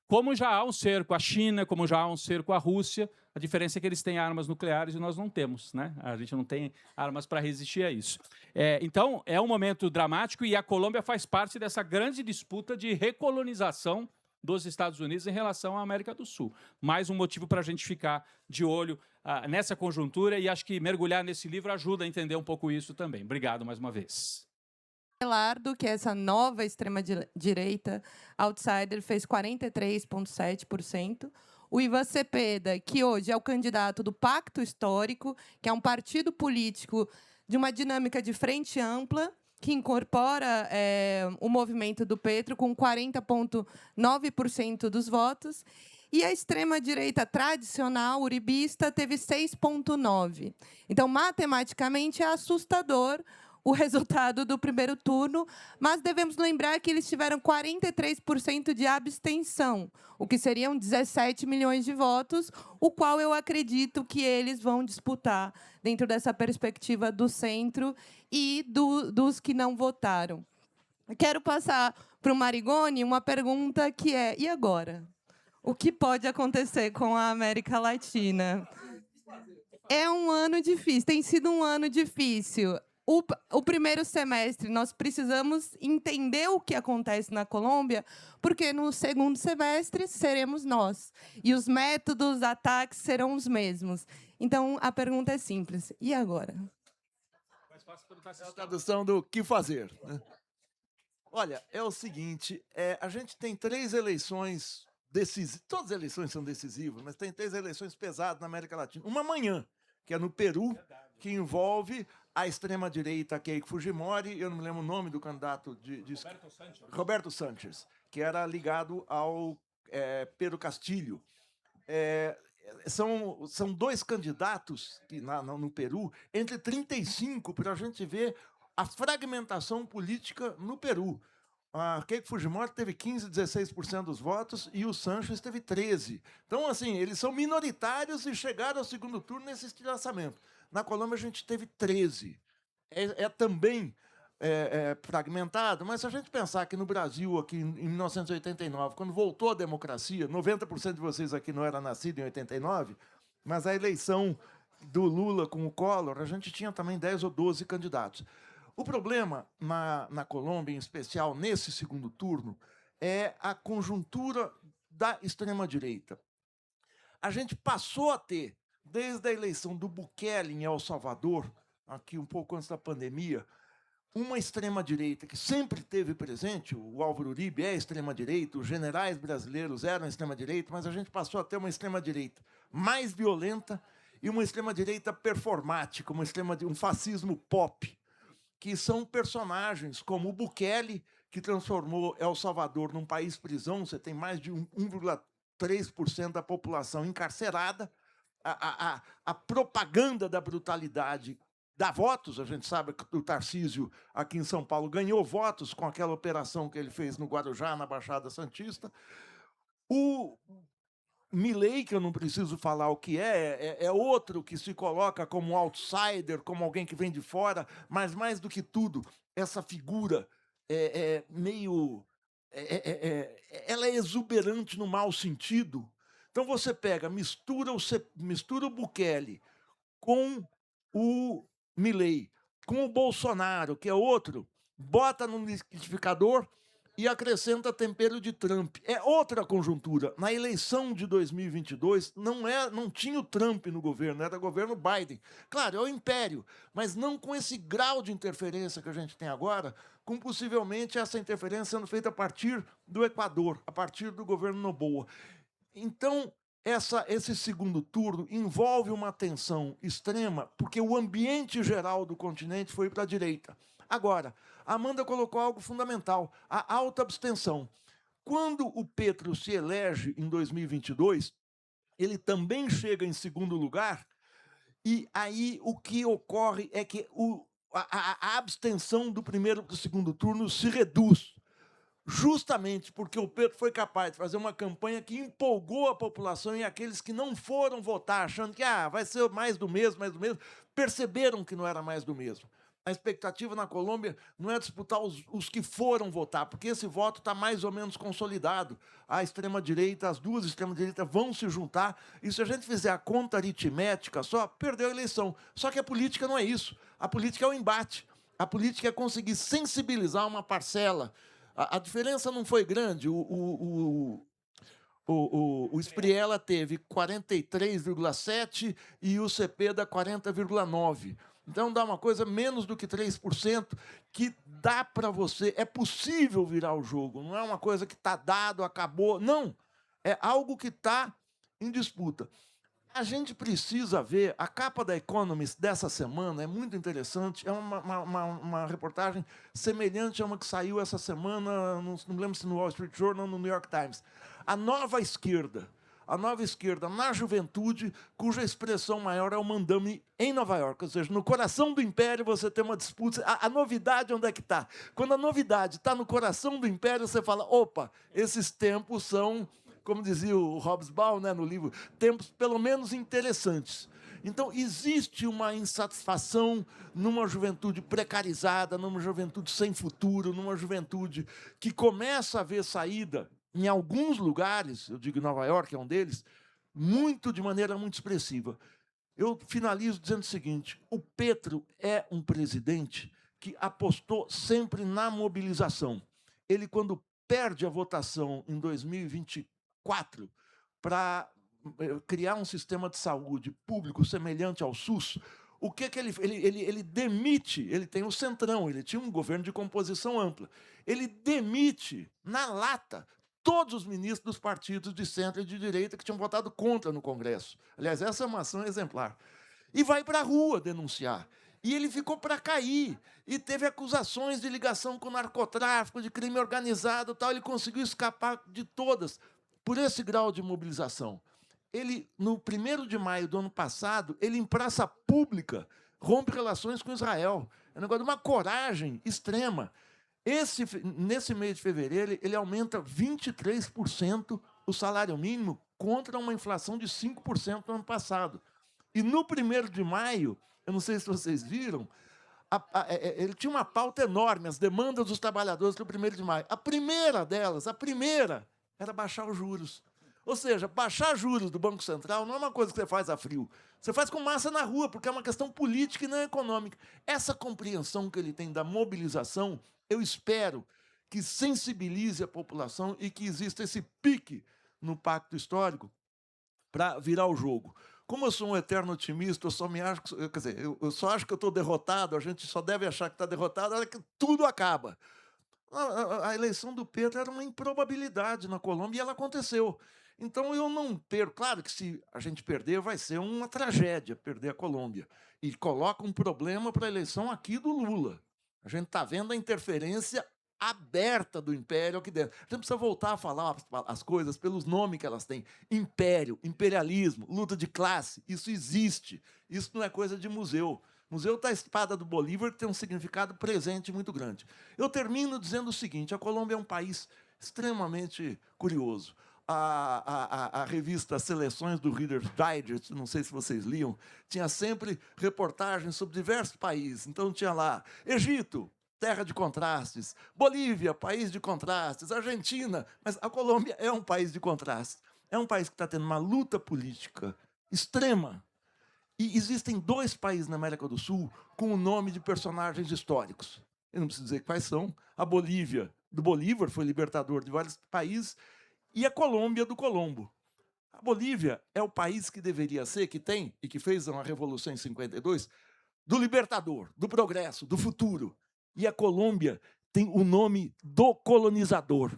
como já há um cerco à China, como já há um cerco à Rússia. A diferença é que eles têm armas nucleares e nós não temos, né? A gente não tem armas para resistir a isso. Então, é um momento dramático, e a Colômbia faz parte dessa grande disputa de recolonização dos Estados Unidos em relação à América do Sul. Mais um motivo para a gente ficar de olho nessa conjuntura, e acho que mergulhar nesse livro ajuda a entender um pouco isso também. Obrigado mais uma vez. Abelardo, que é essa nova extrema-direita outsider, fez 43,7%. O Ivan Cepeda, que hoje é o candidato do Pacto Histórico, que é um partido político de uma dinâmica de frente ampla, que incorpora o movimento do Petro, com 40,9% dos votos. E a extrema-direita tradicional, uribista, teve 6,9%. Então, matematicamente, é assustador o resultado do primeiro turno, mas devemos lembrar que eles tiveram 43% de abstenção, o que seriam 17 milhões de votos, o qual eu acredito que eles vão disputar dentro dessa perspectiva do centro e dos que não votaram. Quero passar para o Maringoni uma pergunta que é: e agora? O que pode acontecer com a América Latina? É um ano difícil, tem sido um ano difícil. O primeiro semestre, nós precisamos entender o que acontece na Colômbia, porque no segundo semestre seremos nós. E os métodos, ataques serão os mesmos. Então, a pergunta é simples: e agora? É a tradução do que fazer, né? Olha, é o seguinte, a gente tem 3 eleições todas as eleições são decisivas, mas tem 3 eleições pesadas na América Latina. Uma amanhã, que é no Peru, que envolve a extrema-direita Keiko Fujimori, eu não me lembro o nome do candidato Roberto Sánchez, que era ligado ao Pedro Castilho. São 2 candidatos que, no Peru, entre 35, para a gente ver a fragmentação política no Peru. A Keiko Fujimori teve 15%, 16% dos votos e o Sánchez teve 13%. Então, assim, eles são minoritários e chegaram ao segundo turno nesse estilhaçamento. Na Colômbia, a gente teve 13%. Também fragmentado, mas se a gente pensar que no Brasil, aqui em 1989, quando voltou a democracia, 90% de vocês aqui não era nascido em 89, mas a eleição do Lula com o Collor, a gente tinha também 10 ou 12 candidatos. O problema na Colômbia, em especial nesse segundo turno, é a conjuntura da extrema-direita. A gente passou a ter, desde a eleição do Bukele em El Salvador, aqui um pouco antes da pandemia, uma extrema-direita que sempre esteve presente, o Álvaro Uribe é extrema-direita, os generais brasileiros eram extrema-direita, mas a gente passou a ter uma extrema-direita mais violenta e uma extrema-direita performática, um fascismo pop, que são personagens como o Bukele, que transformou El Salvador num país-prisão, você tem mais de 1,3% da população encarcerada, a propaganda da brutalidade dá votos, a gente sabe que o Tarcísio, aqui em São Paulo, ganhou votos com aquela operação que ele fez no Guarujá, na Baixada Santista. O Milei, que eu não preciso falar o que é outro que se coloca como um outsider, como alguém que vem de fora, mas, mais do que tudo, essa figura ela é exuberante no mau sentido. Então, você pega, mistura o Bukele com o Milei, com o Bolsonaro, que é outro, bota no liquidificador e acrescenta tempero de Trump. É outra conjuntura. Na eleição de 2022, não tinha o Trump no governo, era o governo Biden. Claro, é o império, mas não com esse grau de interferência que a gente tem agora, com possivelmente essa interferência sendo feita a partir do Equador, a partir do governo Noboa. Então, esse segundo turno envolve uma tensão extrema, porque o ambiente geral do continente foi para a direita. Agora, a Amanda colocou algo fundamental, a alta abstenção. Quando o Petro se elege em 2022, ele também chega em segundo lugar, e aí o que ocorre é que a abstenção do primeiro para o segundo turno se reduz, justamente porque o Petro foi capaz de fazer uma campanha que empolgou a população, e aqueles que não foram votar, achando que vai ser mais do mesmo, perceberam que não era mais do mesmo. A expectativa na Colômbia não é disputar os que foram votar, porque esse voto está mais ou menos consolidado. A extrema-direita, as duas extremas-direitas vão se juntar, e se a gente fizer a conta aritmética só, perdeu a eleição. Só que a política não é isso. A política é o embate. A política é conseguir sensibilizar uma parcela. A diferença não foi grande. O Espriella teve 43,7% e o Cepeda 40,9%. Então, dá uma coisa menos do que 3%, que dá para você... É possível virar o jogo, não é uma coisa que está dado, acabou. Não, é algo que está em disputa. A gente precisa ver, a capa da Economist dessa semana é muito interessante, é uma reportagem semelhante a uma que saiu essa semana, não me lembro se no Wall Street Journal ou no New York Times. A nova esquerda na juventude, cuja expressão maior é o Mandame em Nova York, ou seja, no coração do império você tem uma disputa. A novidade onde é que está? Quando a novidade está no coração do império, você fala, opa, esses tempos são... como dizia o Hobsbawm, né, no livro, tempos pelo menos interessantes. Então, existe uma insatisfação numa juventude precarizada, numa juventude sem futuro, numa juventude que começa a ver saída em alguns lugares, eu digo Nova York é um deles, de maneira muito expressiva. Eu finalizo dizendo o seguinte, o Petro é um presidente que apostou sempre na mobilização. Ele, quando perde a votação em 2024 para criar um sistema de saúde público semelhante ao SUS, o que ele demite? Ele tem o Centrão, ele tinha um governo de composição ampla. Ele demite, na lata, todos os ministros dos partidos de centro e de direita que tinham votado contra no Congresso. Aliás, essa é uma ação exemplar. E vai para a rua denunciar. E ele ficou para cair. E teve acusações de ligação com narcotráfico, de crime organizado, tal. Ele conseguiu escapar de todas por esse grau de mobilização. Ele, no 1º de maio do ano passado, ele, em praça pública, rompe relações com Israel. É um negócio de uma coragem extrema. Nesse mês de fevereiro, ele aumenta 23% o salário mínimo contra uma inflação de 5% no ano passado. E no 1º de maio, eu não sei se vocês viram, ele tinha uma pauta enorme, as demandas dos trabalhadores do 1º de maio. A primeira delas, era baixar os juros. Ou seja, baixar juros do Banco Central não é uma coisa que você faz a frio. Você faz com massa na rua, porque é uma questão política e não econômica. Essa compreensão que ele tem da mobilização, eu espero que sensibilize a população e que exista esse pique no pacto histórico para virar o jogo. Como eu sou um eterno otimista, eu só me acho, quer dizer, eu só acho que eu estou derrotado, a gente só deve achar que está derrotado na hora que tudo acaba. A eleição do Petro era uma improbabilidade na Colômbia e ela aconteceu. Então eu não perco. Claro que se a gente perder, vai ser uma tragédia perder a Colômbia. E coloca um problema para a eleição aqui do Lula. A gente está vendo a interferência aberta do império aqui dentro. A gente precisa voltar a falar as coisas pelos nomes que elas têm. Império, imperialismo, luta de classe, isso existe. Isso não é coisa de museu. Museu está a espada do Bolívar, que tem um significado presente muito grande. Eu termino dizendo o seguinte, a Colômbia é um país extremamente curioso. A revista Seleções do Reader's Digest, não sei se vocês liam, tinha sempre reportagens sobre diversos países. Então tinha lá Egito, terra de contrastes, Bolívia, país de contrastes, Argentina, mas a Colômbia é um país de contrastes. É um país que está tendo uma luta política extrema. E existem 2 países na América do Sul com o nome de personagens históricos. Eu não preciso dizer quais são. A Bolívia, do Bolívar, foi libertador de vários países, e a Colômbia, do Colombo. A Bolívia é o país que deveria ser, que tem, e que fez uma revolução em 52, do libertador, do progresso, do futuro. E a Colômbia tem o nome do colonizador.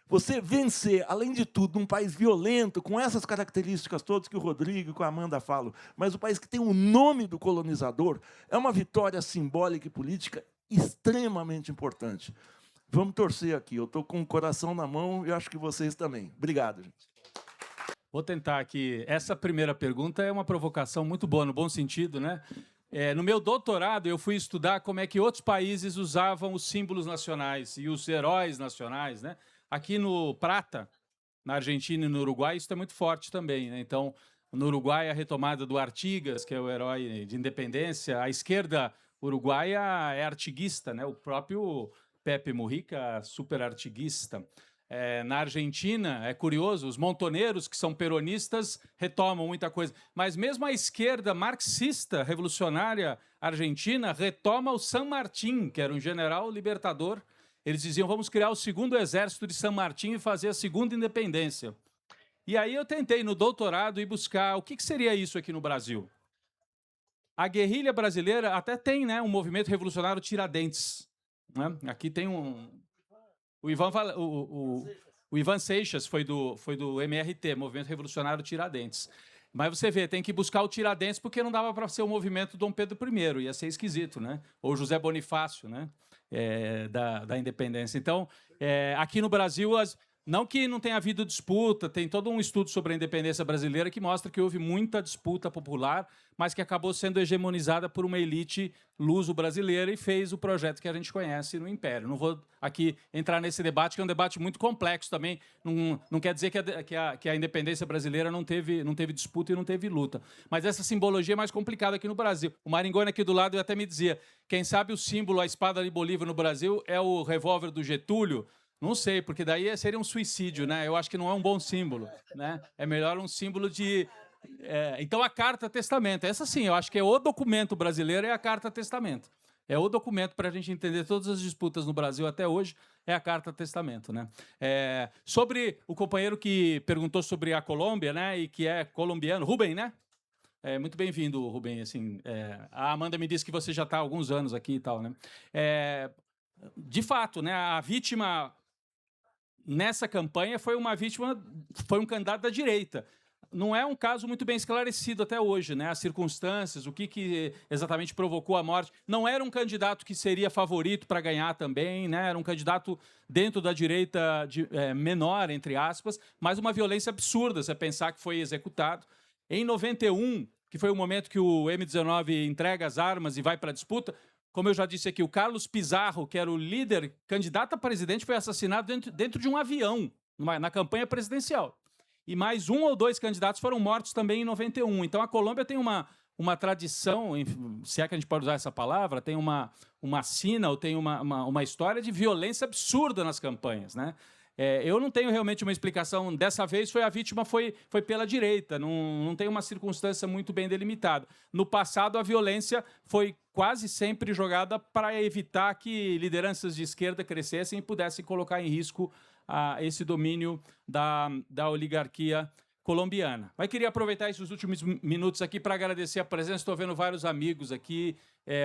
Você vencer, além de tudo, num país violento, com essas características todas que o Rodrigo e a Amanda falam, mas o país que tem o nome do colonizador, é uma vitória simbólica e política extremamente importante. Vamos torcer aqui. Eu estou com o coração na mão e acho que vocês também. Obrigado, gente. Vou tentar aqui. Essa primeira pergunta é uma provocação muito boa, no bom sentido, né? No meu doutorado, eu fui estudar como é que outros países usavam os símbolos nacionais e os heróis nacionais, né? Aqui no Prata, na Argentina e no Uruguai, isso é muito forte também, né? Então, no Uruguai, a retomada do Artigas, que é o herói de independência. A esquerda uruguaia é artiguista, né? O próprio Pepe Mujica, super artiguista. Na Argentina, é curioso, os montoneiros, que são peronistas, retomam muita coisa. Mas mesmo a esquerda marxista, revolucionária argentina, retoma o San Martín, que era um general libertador. Eles diziam, vamos criar o segundo exército de San Martín e fazer a segunda independência. E aí eu tentei, no doutorado, ir buscar o que seria isso aqui no Brasil. A guerrilha brasileira até tem, né, um movimento revolucionário Tiradentes. Né? Aqui tem o Ivan Seixas foi do MRT, Movimento Revolucionário Tiradentes. Mas você vê, tem que buscar o Tiradentes porque não dava para ser o movimento Dom Pedro I, ia ser esquisito, né? Ou José Bonifácio, né? Da independência. Então, aqui no Brasil, não que não tenha havido disputa, tem todo um estudo sobre a independência brasileira que mostra que houve muita disputa popular, mas que acabou sendo hegemonizada por uma elite luso-brasileira e fez o projeto que a gente conhece no Império. Não vou aqui entrar nesse debate, que é um debate muito complexo também. Não quer dizer que a independência brasileira não teve disputa e não teve luta. Mas essa simbologia é mais complicada aqui no Brasil. O Maringoni aqui do lado até me dizia, quem sabe o símbolo, a espada de Bolívar no Brasil é o revólver do Getúlio. Não sei, porque daí seria um suicídio, né? Eu acho que não é um bom símbolo, né? É melhor um símbolo de... Então, a Carta Testamento. Essa sim, eu acho que é o documento brasileiro, é a Carta Testamento. É o documento para a gente entender todas as disputas no Brasil até hoje, é a Carta Testamento, né? Sobre o companheiro que perguntou sobre a Colômbia, né? E que é colombiano, Rubem, né? Muito bem-vindo, Rubem. Assim, a Amanda me disse que você já está há alguns anos aqui e tal, né? De fato, né? A vítima nessa campanha, foi uma vítima, foi um candidato da direita. Não é um caso muito bem esclarecido até hoje, né? As circunstâncias, o que exatamente provocou a morte. Não era um candidato que seria favorito para ganhar também, né? Era um candidato dentro da direita menor, entre aspas, mas uma violência absurda, você pensar que foi executado. Em 91, que foi o momento que o M19 entrega as armas e vai para a disputa, como eu já disse aqui, o Carlos Pizarro, que era o líder, candidato a presidente, foi assassinado dentro de um avião, na campanha presidencial. E mais 1 ou 2 candidatos foram mortos também em 91. Então, a Colômbia tem uma tradição, se é que a gente pode usar essa palavra, tem uma sina, ou tem uma história de violência absurda nas campanhas, né? Eu não tenho realmente uma explicação. Dessa vez, a vítima foi pela direita, não tem uma circunstância muito bem delimitada. No passado, a violência foi quase sempre jogada para evitar que lideranças de esquerda crescessem e pudessem colocar em risco esse domínio da oligarquia colombiana. Mas queria aproveitar esses últimos minutos aqui para agradecer a presença. Estou vendo vários amigos aqui.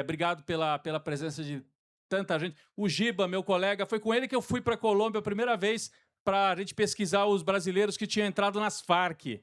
Obrigado pela presença de tanta gente. O Giba, meu colega, foi com ele que eu fui para a Colômbia a primeira vez para a gente pesquisar os brasileiros que tinham entrado nas Farc.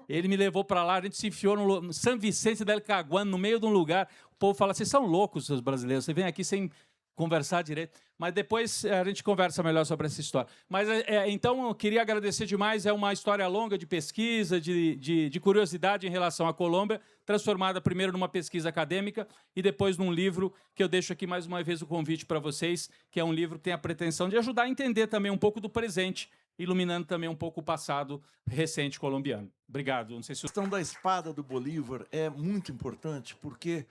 Ele me levou para lá, a gente se enfiou no San Vicente del Caguán, no meio de um lugar. O povo fala, vocês são loucos, seus brasileiros, você vem aqui sem conversar direito. Mas depois a gente conversa melhor sobre essa história. Mas, então, eu queria agradecer demais. É uma história longa de pesquisa, de curiosidade em relação à Colômbia, transformada primeiro numa pesquisa acadêmica e depois num livro que eu deixo aqui mais uma vez o convite para vocês, que é um livro que tem a pretensão de ajudar a entender também um pouco do presente, iluminando também um pouco o passado recente colombiano. Obrigado. Não sei se... A questão da espada do Bolívar é muito importante, porque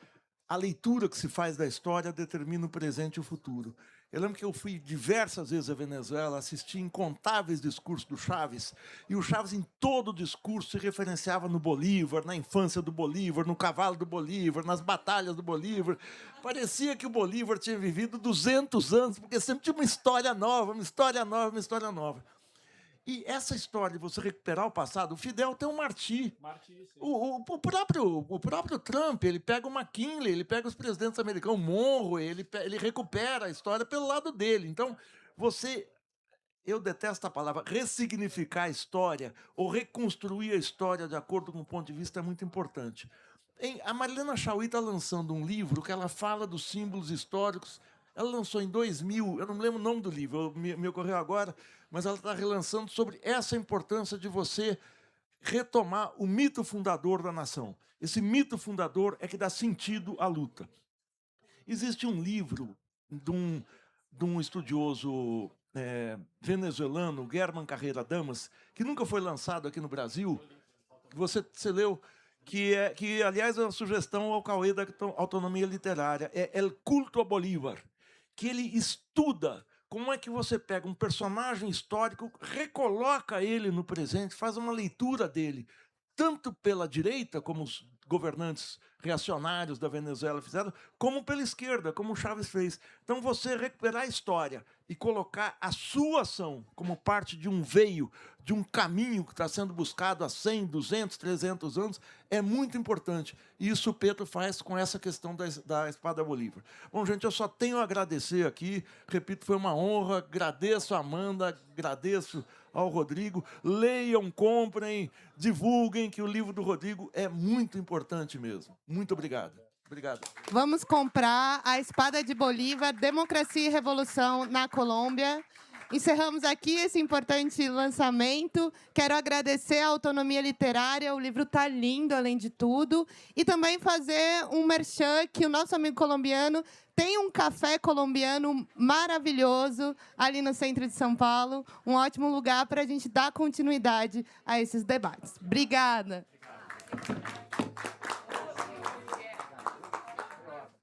a leitura que se faz da história determina o presente e o futuro. Eu lembro que eu fui diversas vezes à Venezuela, assisti incontáveis discursos do Chávez, e o Chávez, em todo o discurso, se referenciava no Bolívar, na infância do Bolívar, no cavalo do Bolívar, nas batalhas do Bolívar. Parecia que o Bolívar tinha vivido 200 anos, porque sempre tinha uma história nova, uma história nova, uma história nova. E essa história de você recuperar o passado, o Fidel tem um Martí. O próprio Trump, ele pega o McKinley, ele pega os presidentes americanos, o Monroe, ele recupera a história pelo lado dele. Então, eu detesto a palavra, ressignificar a história ou reconstruir a história de acordo com o ponto de vista é muito importante. A Marilena Chaui está lançando um livro que ela fala dos símbolos históricos. Ela lançou em 2000, eu não me lembro o nome do livro, me ocorreu agora, mas ela está relançando sobre essa importância de você retomar o mito fundador da nação. Esse mito fundador é que dá sentido à luta. Existe um livro de um estudioso venezuelano, Germán Carrera Damas, que nunca foi lançado aqui no Brasil, que você leu, que aliás, é uma sugestão ao Cauê da autonomia literária, é El Culto a Bolívar, que ele estuda como é que você pega um personagem histórico, recoloca ele no presente, faz uma leitura dele, tanto pela direita, como os governantes reacionários da Venezuela fizeram, como pela esquerda, como o Chávez fez. Então, você recuperar a história e colocar a sua ação como parte de um veio, de um caminho que está sendo buscado há 100, 200, 300 anos, é muito importante. E isso o Pedro faz com essa questão da espada Bolívar. Bom, gente, eu só tenho a agradecer aqui. Repito, foi uma honra. Agradeço a Amanda, agradeço ao Rodrigo. Leiam, comprem, divulguem, que o livro do Rodrigo é muito importante mesmo. Muito obrigado. Obrigado. Vamos comprar A Espada de Bolívar, Democracia e Revolução na Colômbia. Encerramos aqui esse importante lançamento. Quero agradecer a Autonomia Literária, o livro está lindo, além de tudo. E também fazer um merchan que o nosso amigo colombiano tem um café colombiano maravilhoso ali no centro de São Paulo. Um ótimo lugar para a gente dar continuidade a esses debates. Obrigada.